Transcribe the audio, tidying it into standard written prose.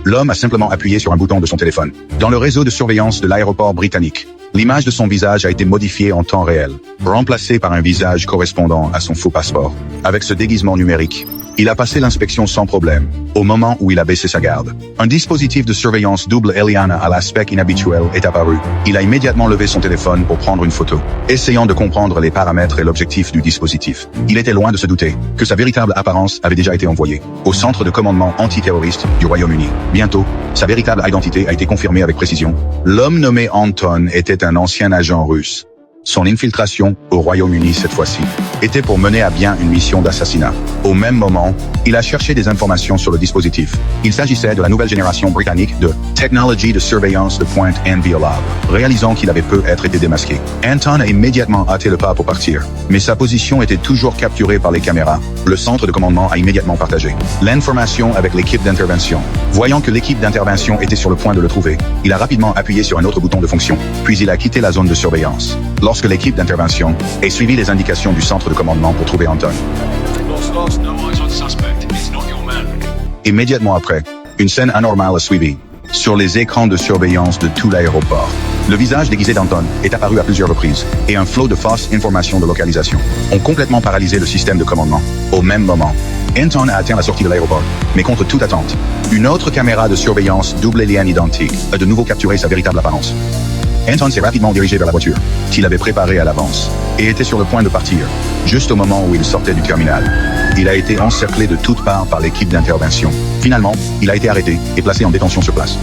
L'homme a simplement appuyé sur un bouton de son téléphone. Dans le réseau de surveillance de l'aéroport britannique, l'image de son visage a été modifiée en temps réel, remplacée par un visage correspondant à son faux passeport. Avec ce déguisement numérique, il a passé l'inspection sans problème, au moment où il a baissé sa garde. Un dispositif de surveillance double Eliana à l'aspect inhabituel est apparu. Il a immédiatement levé son téléphone pour prendre une photo, essayant de comprendre les paramètres et l'objectif du dispositif. Il était loin de se douter que sa véritable apparence avait déjà été envoyée au centre de commandement antiterroriste du Royaume-Uni. Bientôt, sa véritable identité a été confirmée avec précision. L'homme nommé Anton était un ancien agent russe. Son infiltration au Royaume-Uni cette fois-ci était pour mener à bien une mission d'assassinat. Au même moment, il a cherché des informations sur le dispositif. Il s'agissait de la nouvelle génération britannique de technologie de surveillance de pointe inviolable. Réalisant qu'il avait peu été démasqué, Anton a immédiatement hâté le pas pour partir. Mais sa position était toujours capturée par les caméras. Le centre de commandement a immédiatement partagé l'information avec l'équipe d'intervention. Voyant que l'équipe d'intervention était sur le point de le trouver, il a rapidement appuyé sur un autre bouton de fonction, puis il a quitté la zone de surveillance. Lorsque l'équipe d'intervention a suivi les indications du centre de commandement pour trouver Anton. Immédiatement après, une scène anormale a suivi. Sur les écrans de surveillance de tout l'aéroport, le visage déguisé d'Anton est apparu à plusieurs reprises, et un flot de fausses informations de localisation ont complètement paralysé le système de commandement. Au même moment, Anton a atteint la sortie de l'aéroport, mais contre toute attente, une autre caméra de surveillance double Eliane identique a de nouveau capturé sa véritable apparence. Anton s'est rapidement dirigé vers la voiture, qu'il avait préparée à l'avance, et était sur le point de partir, juste au moment où il sortait du terminal. Il a été encerclé de toutes parts par l'équipe d'intervention. Finalement, il a été arrêté et placé en détention sur place.